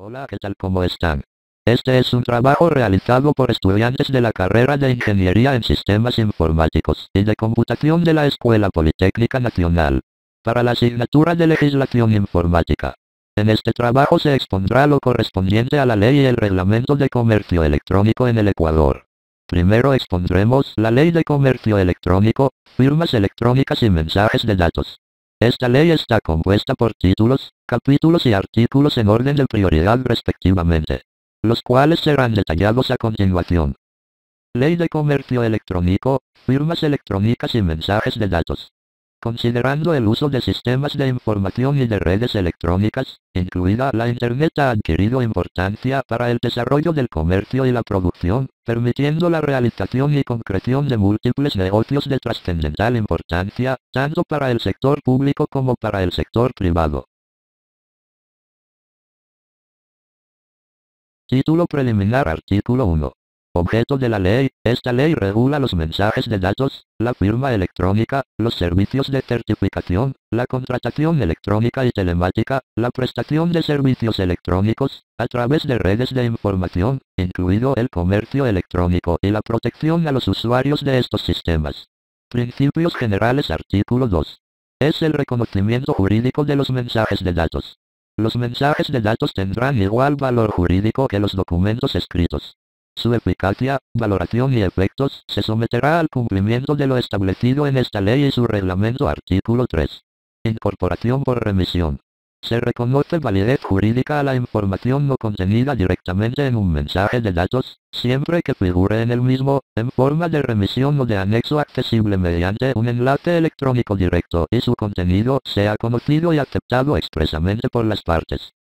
Hola, ¿qué tal? ¿Cómo están? Este es un trabajo realizado por estudiantes de la carrera de Ingeniería en Sistemas Informáticos y de Computación de la Escuela Politécnica Nacional, para la asignatura de Legislación Informática. En este trabajo se expondrá lo correspondiente a la ley y el reglamento de comercio electrónico en el Ecuador. Primero expondremos la Ley de Comercio Electrónico, firmas electrónicas y mensajes de datos. Esta ley está compuesta por títulos, capítulos y artículos en orden de prioridad respectivamente, los cuales serán detallados a continuación. Ley de Comercio Electrónico, firmas electrónicas y mensajes de datos. Considerando el uso de sistemas de información y de redes electrónicas, incluida la Internet, ha adquirido importancia para el desarrollo del comercio y la producción, permitiendo la realización y concreción de múltiples negocios de trascendental importancia, tanto para el sector público como para el sector privado. Título preliminar. Artículo 1. Objeto de la ley. Esta ley regula los mensajes de datos, la firma electrónica, los servicios de certificación, la contratación electrónica y telemática, la prestación de servicios electrónicos, a través de redes de información, incluido el comercio electrónico y la protección a los usuarios de estos sistemas. Principios generales. Artículo 2. Es el reconocimiento jurídico de los mensajes de datos. Los mensajes de datos tendrán igual valor jurídico que los documentos escritos. Su eficacia, valoración y efectos se someterá al cumplimiento de lo establecido en esta ley y su reglamento. Artículo 3. Incorporación por remisión. Se reconoce validez jurídica a la información no contenida directamente en un mensaje de datos, siempre que figure en el mismo, en forma de remisión o de anexo accesible mediante un enlace electrónico directo y su contenido sea conocido y aceptado expresamente por las partes.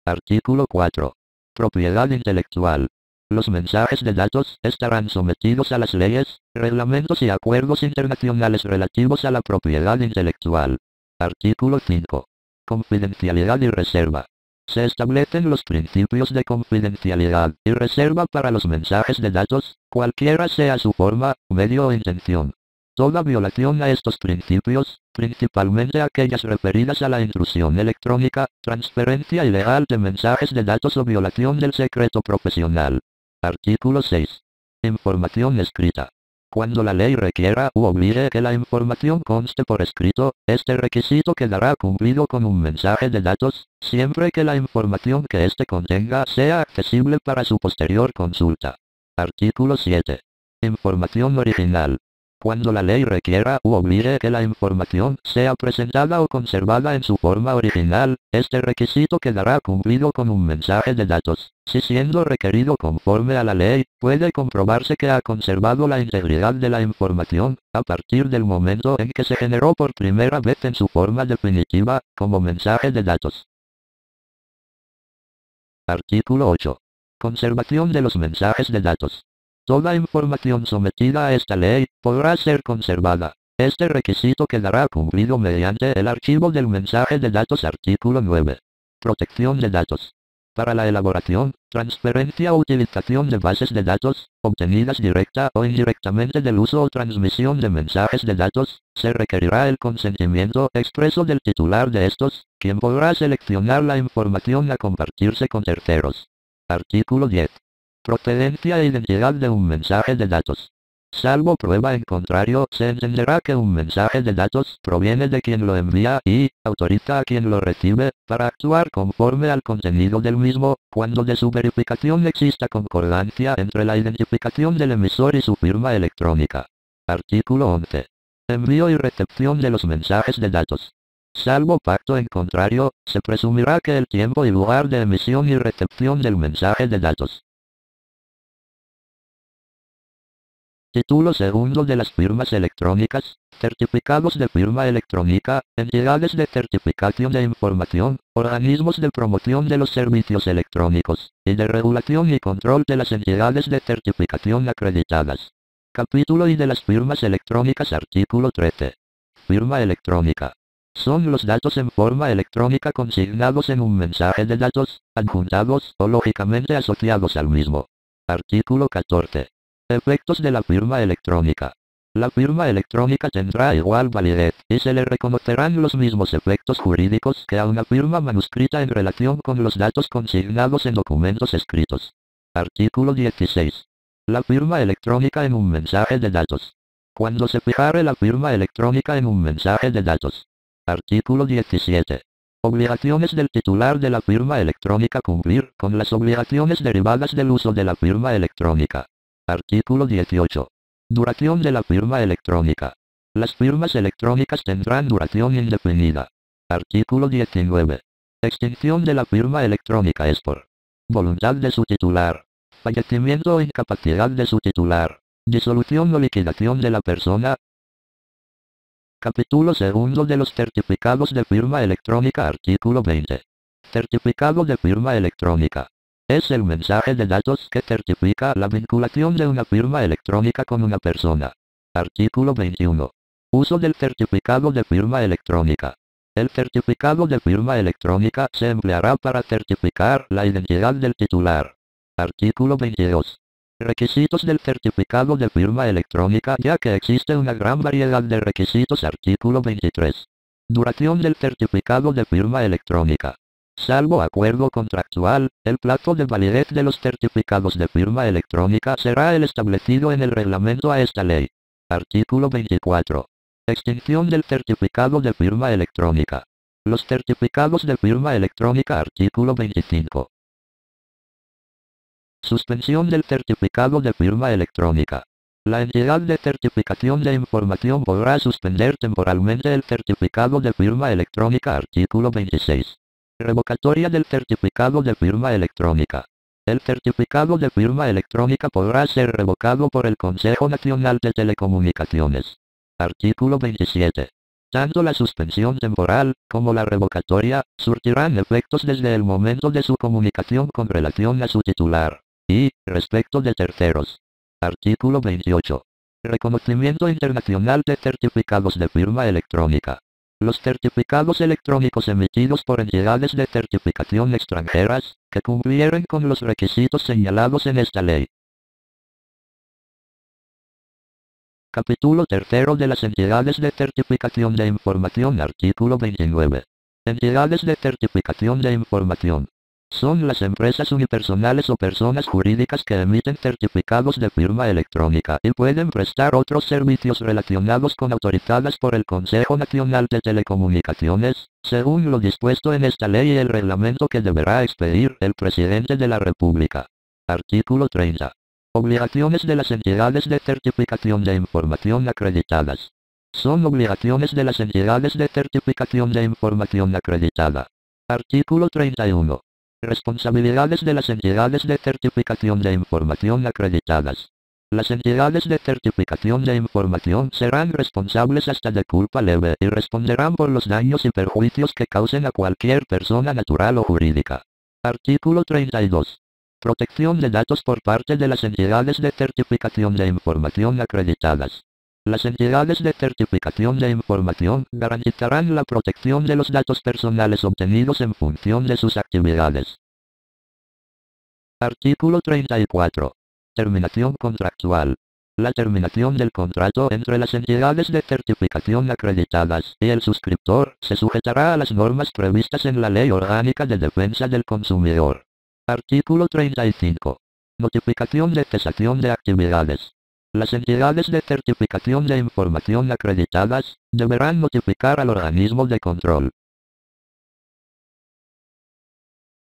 Artículo 4. Propiedad intelectual. Los mensajes de datos estarán sometidos a las leyes, reglamentos y acuerdos internacionales relativos a la propiedad intelectual. Artículo 5. Confidencialidad y reserva. Se establecen los principios de confidencialidad y reserva para los mensajes de datos, cualquiera sea su forma, medio o intención. Toda violación a estos principios, principalmente aquellas referidas a la intrusión electrónica, transferencia ilegal de mensajes de datos o violación del secreto profesional. Artículo 6. Información escrita. Cuando la ley requiera u obligue que la información conste por escrito, este requisito quedará cumplido con un mensaje de datos, siempre que la información que éste contenga sea accesible para su posterior consulta. Artículo 7. Información original. Cuando la ley requiera u obligue que la información sea presentada o conservada en su forma original, este requisito quedará cumplido con un mensaje de datos. Si siendo requerido conforme a la ley, puede comprobarse que ha conservado la integridad de la información, a partir del momento en que se generó por primera vez en su forma definitiva, como mensaje de datos. Artículo 8. Conservación de los mensajes de datos. Toda información sometida a esta ley podrá ser conservada. Este requisito quedará cumplido mediante el archivo del mensaje de datos. Artículo 9. Protección de datos. Para la elaboración, transferencia o utilización de bases de datos, obtenidas directa o indirectamente del uso o transmisión de mensajes de datos, se requerirá el consentimiento expreso del titular de estos, quien podrá seleccionar la información a compartirse con terceros. Artículo 10. Procedencia e identidad de un mensaje de datos. Salvo prueba en contrario, se entenderá que un mensaje de datos proviene de quien lo envía y autoriza a quien lo recibe para actuar conforme al contenido del mismo, cuando de su verificación exista concordancia entre la identificación del emisor y su firma electrónica. Artículo 11. Envío y recepción de los mensajes de datos. Salvo pacto en contrario, se presumirá que el tiempo y lugar de emisión y recepción del mensaje de datos. Título segundo de las firmas electrónicas, certificados de firma electrónica, entidades de certificación de información, organismos de promoción de los servicios electrónicos, y de regulación y control de las entidades de certificación acreditadas. Capítulo I de las firmas electrónicas. Artículo 13. Firma electrónica. Son los datos en forma electrónica consignados en un mensaje de datos, adjuntados o lógicamente asociados al mismo. Artículo 14. Efectos de la firma electrónica. La firma electrónica tendrá igual validez, y se le reconocerán los mismos efectos jurídicos que a una firma manuscrita en relación con los datos consignados en documentos escritos. Artículo 16. La firma electrónica en un mensaje de datos. Cuando se fijare la firma electrónica en un mensaje de datos. Artículo 17. Obligaciones del titular de la firma electrónica: cumplir con las obligaciones derivadas del uso de la firma electrónica. Artículo 18. Duración de la firma electrónica. Las firmas electrónicas tendrán duración indefinida. Artículo 19. Extinción de la firma electrónica es por voluntad de su titular, fallecimiento o incapacidad de su titular, disolución o liquidación de la persona. Capítulo segundo de los certificados de firma electrónica. Artículo 20. Certificado de firma electrónica. Es el mensaje de datos que certifica la vinculación de una firma electrónica con una persona. Artículo 21. Uso del certificado de firma electrónica. El certificado de firma electrónica se empleará para certificar la identidad del titular. Artículo 22. Requisitos del certificado de firma electrónica, ya que existe una gran variedad de requisitos. Artículo 23. Duración del certificado de firma electrónica. Salvo acuerdo contractual, el plazo de validez de los certificados de firma electrónica será el establecido en el reglamento a esta ley. Artículo 24. Extinción del certificado de firma electrónica. Los certificados de firma electrónica. Artículo 25. Suspensión del certificado de firma electrónica. La entidad de certificación de información podrá suspender temporalmente el certificado de firma electrónica. Artículo 26. Revocatoria del certificado de firma electrónica. El certificado de firma electrónica podrá ser revocado por el Consejo Nacional de Telecomunicaciones. Artículo 27. Tanto la suspensión temporal, como la revocatoria, surtirán efectos desde el momento de su comunicación con relación a su titular, y, respecto de terceros. Artículo 28. Reconocimiento internacional de certificados de firma electrónica. Los certificados electrónicos emitidos por entidades de certificación extranjeras, que cumplieren con los requisitos señalados en esta ley. Capítulo tercero de las entidades de certificación de información. Artículo 29. Entidades de certificación de información. Son las empresas unipersonales o personas jurídicas que emiten certificados de firma electrónica y pueden prestar otros servicios relacionados con autorizadas por el Consejo Nacional de Telecomunicaciones, según lo dispuesto en esta ley y el reglamento que deberá expedir el Presidente de la República. Artículo 30. Obligaciones de las entidades de certificación de información acreditadas. Son obligaciones de las entidades de certificación de información acreditada. Artículo 31. Responsabilidades de las entidades de certificación de información acreditadas. Las entidades de certificación de información serán responsables hasta de culpa leve y responderán por los daños y perjuicios que causen a cualquier persona natural o jurídica. Artículo 32. Protección de datos por parte de las entidades de certificación de información acreditadas. Las entidades de certificación de información garantizarán la protección de los datos personales obtenidos en función de sus actividades. Artículo 34. Terminación contractual. La terminación del contrato entre las entidades de certificación acreditadas y el suscriptor se sujetará a las normas previstas en la Ley Orgánica de Defensa del Consumidor. Artículo 35. Notificación de cesación de actividades. Las entidades de certificación de información acreditadas deberán notificar al organismo de control.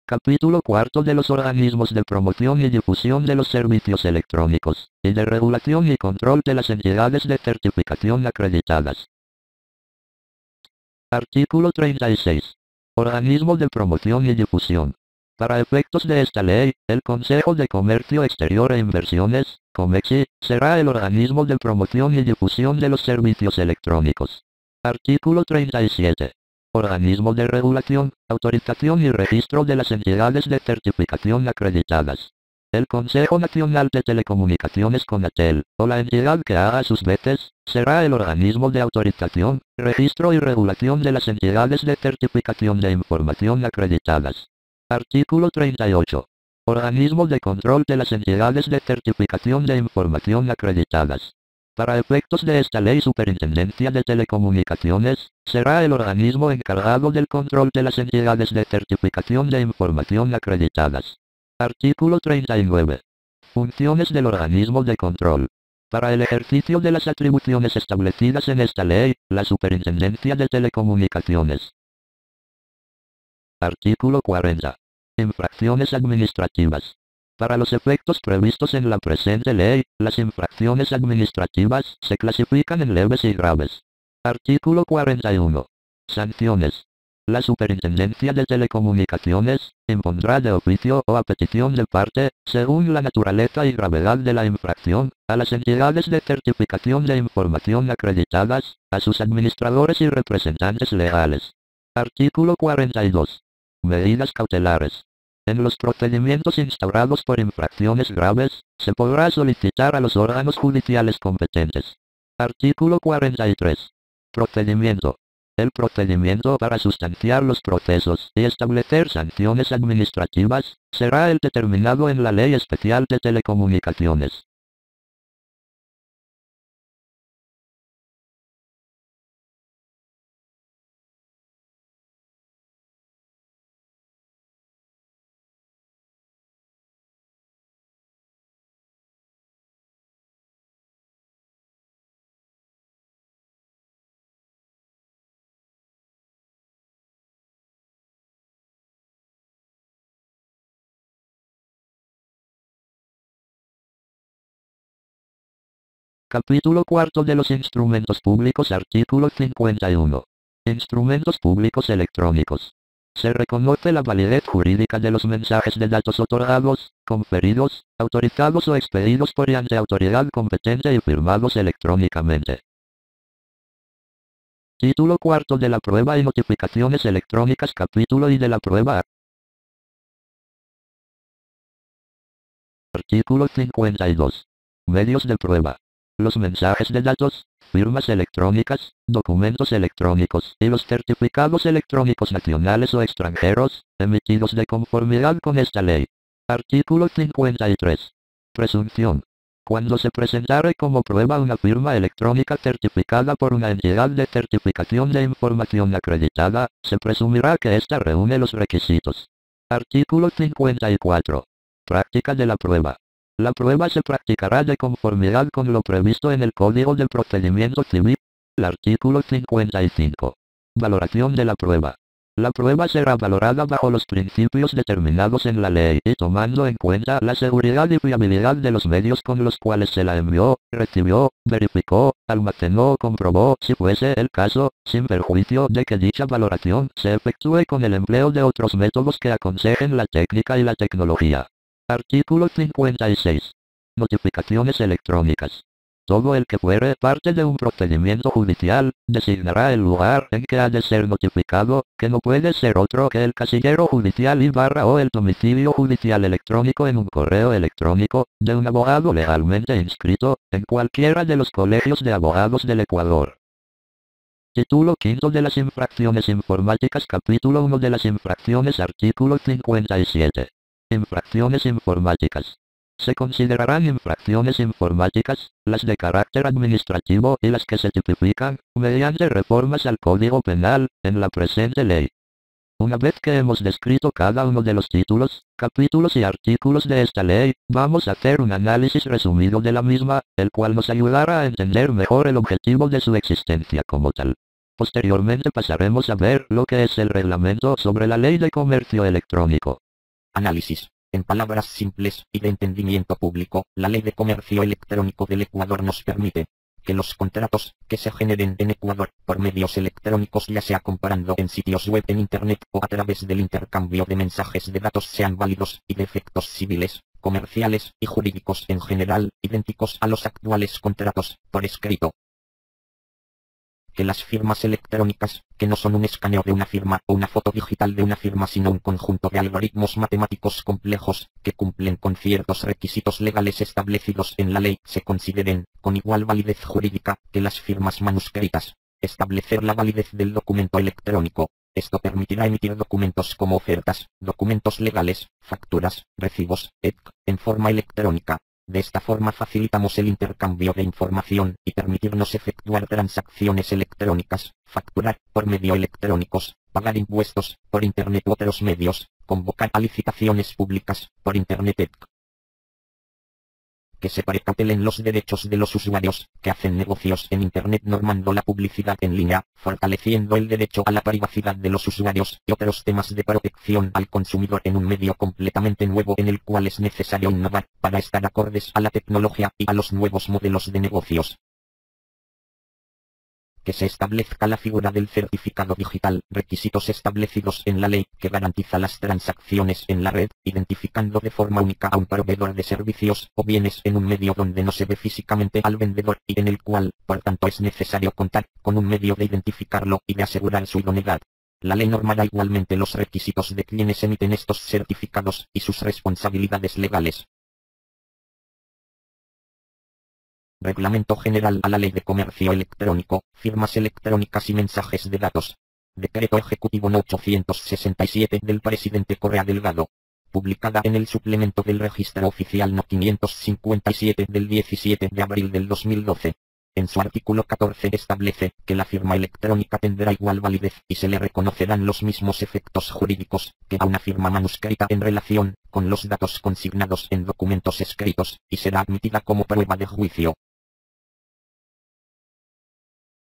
Capítulo cuarto de los organismos de promoción y difusión de los servicios electrónicos, y de regulación y control de las entidades de certificación acreditadas. Artículo 36. Organismo de promoción y difusión. Para efectos de esta ley, el Consejo de Comercio Exterior e Inversiones, COMEXI, será el organismo de promoción y difusión de los servicios electrónicos. Artículo 37. Organismo de regulación, autorización y registro de las entidades de certificación acreditadas. El Consejo Nacional de Telecomunicaciones CONATEL, o la entidad que haga a sus veces, será el organismo de autorización, registro y regulación de las entidades de certificación de información acreditadas. Artículo 38. Organismo de control de las entidades de certificación de información acreditadas. Para efectos de esta ley, Superintendencia de Telecomunicaciones será el organismo encargado del control de las entidades de certificación de información acreditadas. Artículo 39. Funciones del organismo de control. Para el ejercicio de las atribuciones establecidas en esta ley, la Superintendencia de Telecomunicaciones. Artículo 40. Infracciones administrativas. Para los efectos previstos en la presente ley, las infracciones administrativas se clasifican en leves y graves. Artículo 41. Sanciones. La Superintendencia de Telecomunicaciones impondrá de oficio o a petición de parte, según la naturaleza y gravedad de la infracción, a las entidades de certificación de información acreditadas, a sus administradores y representantes legales. Artículo 42. Medidas cautelares. En los procedimientos instaurados por infracciones graves, se podrá solicitar a los órganos judiciales competentes. Artículo 43. Procedimiento. El procedimiento para sustanciar los procesos y establecer sanciones administrativas será el determinado en la Ley Especial de Telecomunicaciones. Capítulo 4 de los instrumentos públicos. Artículo 51. Instrumentos públicos electrónicos. Se reconoce la validez jurídica de los mensajes de datos otorgados, conferidos, autorizados o expedidos por y ante autoridad competente y firmados electrónicamente. Título 4 de la prueba y notificaciones electrónicas. Capítulo I de la prueba. Artículo 52. Medios de prueba. Los mensajes de datos, firmas electrónicas, documentos electrónicos y los certificados electrónicos nacionales o extranjeros, emitidos de conformidad con esta ley. Artículo 53. Presunción. Cuando se presentare como prueba una firma electrónica certificada por una entidad de certificación de información acreditada, se presumirá que ésta reúne los requisitos. Artículo 54. Práctica de la prueba. La prueba se practicará de conformidad con lo previsto en el Código de Procedimiento Civil. El artículo 55. Valoración de la prueba. La prueba será valorada bajo los principios determinados en la ley y tomando en cuenta la seguridad y fiabilidad de los medios con los cuales se la envió, recibió, verificó, almacenó o comprobó, si fuese el caso, sin perjuicio de que dicha valoración se efectúe con el empleo de otros métodos que aconsejen la técnica y la tecnología. Artículo 56. Notificaciones electrónicas. Todo el que fuere parte de un procedimiento judicial, designará el lugar en que ha de ser notificado, que no puede ser otro que el casillero judicial o el domicilio judicial electrónico en un correo electrónico, de un abogado legalmente inscrito, en cualquiera de los colegios de abogados del Ecuador. Título V de las infracciones informáticas. Capítulo 1 de las infracciones. Artículo 57. Infracciones informáticas. Se considerarán infracciones informáticas, las de carácter administrativo y las que se tipifican, mediante reformas al Código Penal, en la presente ley. Una vez que hemos descrito cada uno de los títulos, capítulos y artículos de esta ley, vamos a hacer un análisis resumido de la misma, el cual nos ayudará a entender mejor el objetivo de su existencia como tal. Posteriormente pasaremos a ver lo que es el reglamento sobre la Ley de Comercio Electrónico. Análisis. En palabras simples y de entendimiento público, la Ley de Comercio Electrónico del Ecuador nos permite que los contratos que se generen en Ecuador por medios electrónicos, ya sea comparando en sitios web, en Internet o a través del intercambio de mensajes de datos, sean válidos y de efectos civiles, comerciales y jurídicos en general, idénticos a los actuales contratos por escrito. Que las firmas electrónicas, que no son un escaneo de una firma o una foto digital de una firma, sino un conjunto de algoritmos matemáticos complejos, que cumplen con ciertos requisitos legales establecidos en la ley, se consideren con igual validez jurídica que las firmas manuscritas. Establecer la validez del documento electrónico. Esto permitirá emitir documentos como ofertas, documentos legales, facturas, recibos, etc., en forma electrónica. De esta forma facilitamos el intercambio de información y permitirnos efectuar transacciones electrónicas, facturar por medio electrónicos, pagar impuestos por Internet u otros medios, convocar a licitaciones públicas por Internet, que se precautelen los derechos de los usuarios que hacen negocios en Internet normando la publicidad en línea, fortaleciendo el derecho a la privacidad de los usuarios y otros temas de protección al consumidor en un medio completamente nuevo en el cual es necesario innovar para estar acordes a la tecnología y a los nuevos modelos de negocios. Que se establezca la figura del certificado digital, requisitos establecidos en la ley que garantiza las transacciones en la red, identificando de forma única a un proveedor de servicios o bienes en un medio donde no se ve físicamente al vendedor y en el cual, por tanto, es necesario contar con un medio de identificarlo y de asegurar su idoneidad. La ley normará igualmente los requisitos de quienes emiten estos certificados y sus responsabilidades legales. Reglamento General a la Ley de Comercio Electrónico, Firmas Electrónicas y Mensajes de Datos. Decreto Ejecutivo No. 867 del Presidente Correa Delgado. Publicada en el Suplemento del Registro Oficial No. 557 del 17 de abril del 2012. En su artículo 14 establece que la firma electrónica tendrá igual validez y se le reconocerán los mismos efectos jurídicos que a una firma manuscrita en relación con los datos consignados en documentos escritos, y será admitida como prueba de juicio.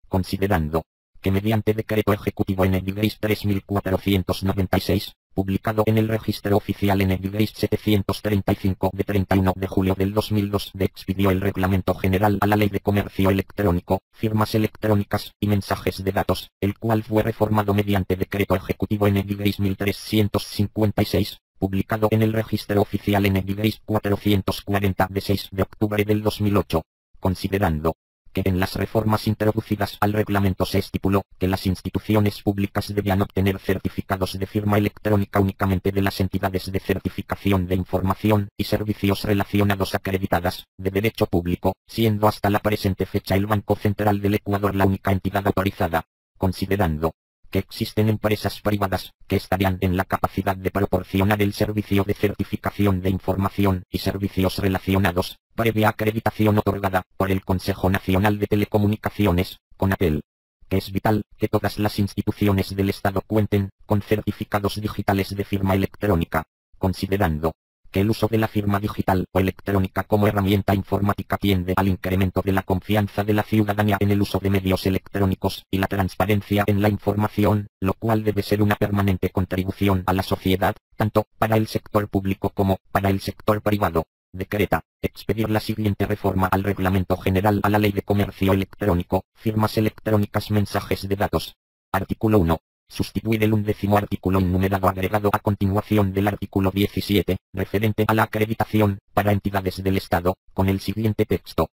Considerando que mediante Decreto Ejecutivo ND 3496, publicado en el Registro Oficial ND 735 de 31 de julio del 2002, expidió el Reglamento General a la Ley de Comercio Electrónico, Firmas Electrónicas y Mensajes de Datos, el cual fue reformado mediante Decreto Ejecutivo ND 1356, publicado en el Registro Oficial ND 440 de 6 de octubre del 2008, considerando que en las reformas introducidas al reglamento se estipuló que las instituciones públicas debían obtener certificados de firma electrónica únicamente de las entidades de certificación de información y servicios relacionados acreditadas, de derecho público, siendo hasta la presente fecha el Banco Central del Ecuador la única entidad autorizada, considerando que existen empresas privadas que estarían en la capacidad de proporcionar el servicio de certificación de información y servicios relacionados, previa acreditación otorgada por el Consejo Nacional de Telecomunicaciones, CONATEL. Que es vital que todas las instituciones del Estado cuenten con certificados digitales de firma electrónica, considerando que el uso de la firma digital o electrónica como herramienta informática tiende al incremento de la confianza de la ciudadanía en el uso de medios electrónicos y la transparencia en la información, lo cual debe ser una permanente contribución a la sociedad, tanto para el sector público como para el sector privado. Decreta expedir la siguiente reforma al Reglamento General a la Ley de Comercio Electrónico, Firmas Electrónicas, Mensajes de Datos. Artículo 1. Sustituir el 11º artículo enumerado agregado a continuación del artículo 17, referente a la acreditación para entidades del Estado, con el siguiente texto.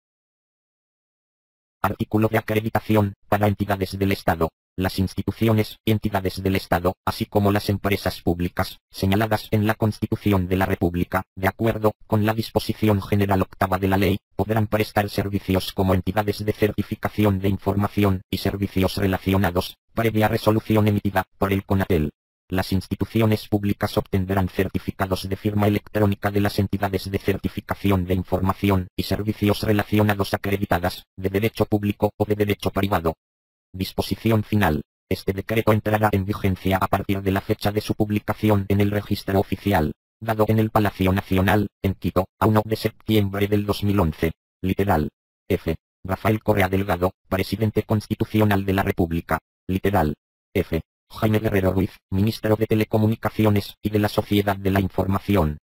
Artículo de acreditación para entidades del Estado. Las instituciones y entidades del Estado, así como las empresas públicas, señaladas en la Constitución de la República, de acuerdo con la disposición general octava de la ley, podrán prestar servicios como entidades de certificación de información y servicios relacionados, previa resolución emitida por el CONATEL. Las instituciones públicas obtendrán certificados de firma electrónica de las entidades de certificación de información y servicios relacionados acreditadas, de derecho público o de derecho privado. Disposición final. Este decreto entrará en vigencia a partir de la fecha de su publicación en el Registro Oficial, dado en el Palacio Nacional, en Quito, a 1 de septiembre del 2011. Literal. F. Rafael Correa Delgado, Presidente Constitucional de la República. Literal. F. Jaime Guerrero Ruiz, Ministro de Telecomunicaciones y de la Sociedad de la Información.